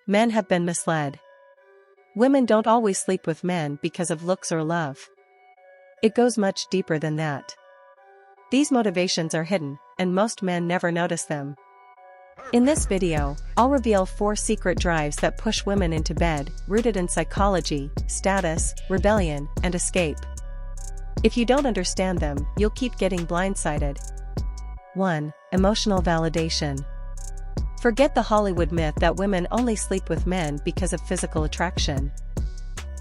Men have been misled. Women don't always sleep with men because of looks or love. It goes much deeper than that. These motivations are hidden, and most men never notice them. In this video, I'll reveal 4 secret drives that push women into bed, rooted in psychology, status, rebellion, and escape. If you don't understand them, you'll keep getting blindsided. 1. Emotional validation. Forget the Hollywood myth that women only sleep with men because of physical attraction.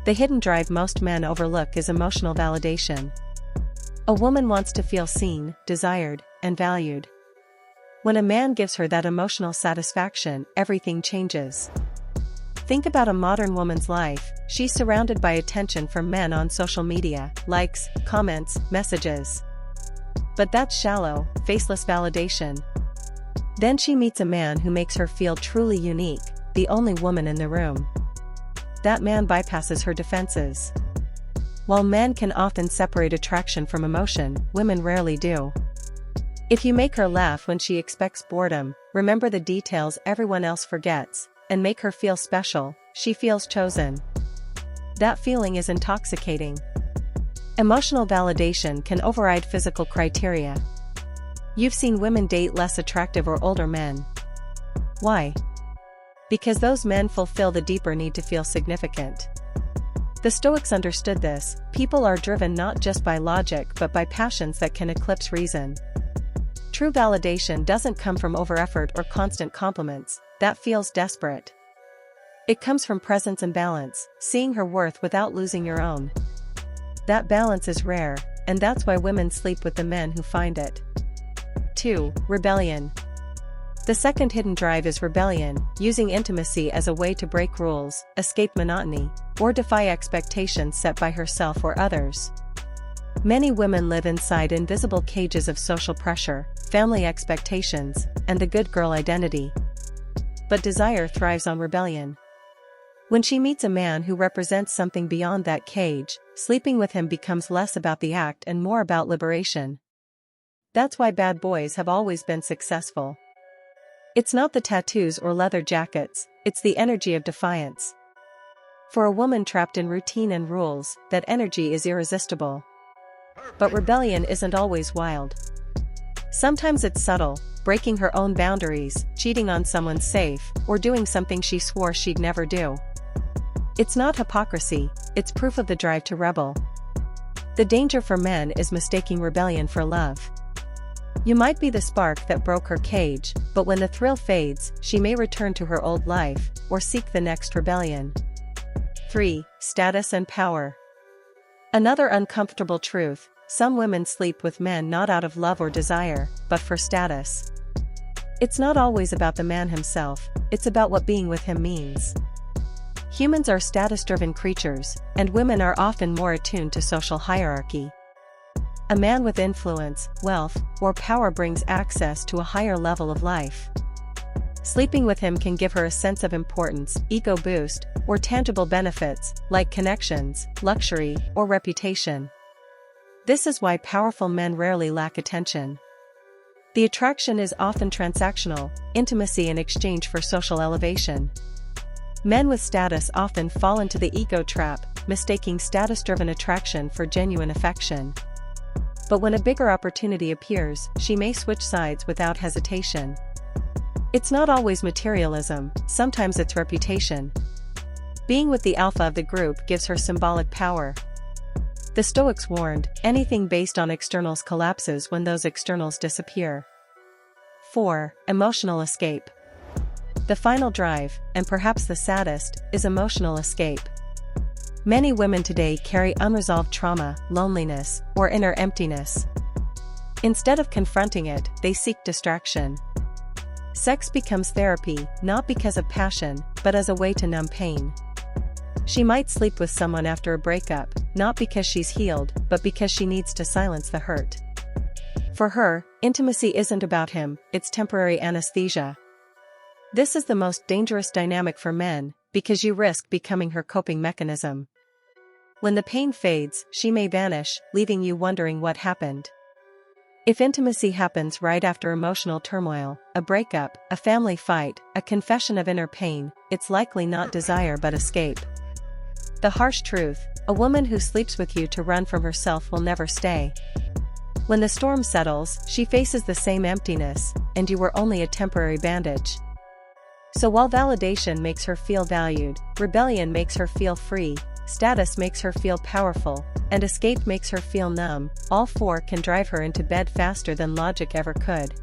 The hidden drive most men overlook is emotional validation. A woman wants to feel seen, desired, and valued. When a man gives her that emotional satisfaction, everything changes. Think about a modern woman's life. She's surrounded by attention from men on social media, likes, comments, messages. But that's shallow, faceless validation. Then she meets a man who makes her feel truly unique, the only woman in the room. That man bypasses her defenses. While men can often separate attraction from emotion, women rarely do. If you make her laugh when she expects boredom, remember the details everyone else forgets, and make her feel special, she feels chosen. That feeling is intoxicating. Emotional validation can override physical criteria. You've seen women date less attractive or older men. Why? Because those men fulfill the deeper need to feel significant. The Stoics understood this. People are driven not just by logic but by passions that can eclipse reason. True validation doesn't come from over-effort or constant compliments. That feels desperate. It comes from presence and balance, seeing her worth without losing your own. That balance is rare, and that's why women sleep with the men who find it. 2. Rebellion. The second hidden drive is rebellion, using intimacy as a way to break rules, escape monotony, or defy expectations set by herself or others. Many women live inside invisible cages of social pressure, family expectations, and the good girl identity. But desire thrives on rebellion. When she meets a man who represents something beyond that cage, sleeping with him becomes less about the act and more about liberation. That's why bad boys have always been successful. It's not the tattoos or leather jackets, it's the energy of defiance. For a woman trapped in routine and rules, that energy is irresistible. But rebellion isn't always wild. Sometimes it's subtle, breaking her own boundaries, cheating on someone safe, or doing something she swore she'd never do. It's not hypocrisy, it's proof of the drive to rebel. The danger for men is mistaking rebellion for love. You might be the spark that broke her cage, but when the thrill fades, she may return to her old life, or seek the next rebellion. 3. Status and power. Another uncomfortable truth: some women sleep with men not out of love or desire, but for status. It's not always about the man himself, it's about what being with him means. Humans are status-driven creatures, and women are often more attuned to social hierarchy. A man with influence, wealth, or power brings access to a higher level of life. Sleeping with him can give her a sense of importance, ego boost, or tangible benefits, like connections, luxury, or reputation. This is why powerful men rarely lack attention. The attraction is often transactional, intimacy in exchange for social elevation. Men with status often fall into the ego trap, mistaking status-driven attraction for genuine affection. But when a bigger opportunity appears, she may switch sides without hesitation. It's not always materialism, sometimes it's reputation. Being with the alpha of the group gives her symbolic power. The Stoics warned, anything based on externals collapses when those externals disappear. 4. Emotional escape. The final drive, and perhaps the saddest, is emotional escape. Many women today carry unresolved trauma, loneliness, or inner emptiness. Instead of confronting it, they seek distraction. Sex becomes therapy, not because of passion, but as a way to numb pain. She might sleep with someone after a breakup, not because she's healed, but because she needs to silence the hurt. For her, intimacy isn't about him, it's temporary anesthesia. This is the most dangerous dynamic for men, because you risk becoming her coping mechanism. When the pain fades, she may vanish, leaving you wondering what happened. If intimacy happens right after emotional turmoil, a breakup, a family fight, a confession of inner pain, it's likely not desire but escape. The harsh truth: a woman who sleeps with you to run from herself will never stay. When the storm settles, she faces the same emptiness, and you were only a temporary bandage. So while validation makes her feel valued, rebellion makes her feel free, status makes her feel powerful, and escape makes her feel numb, all four can drive her into bed faster than logic ever could.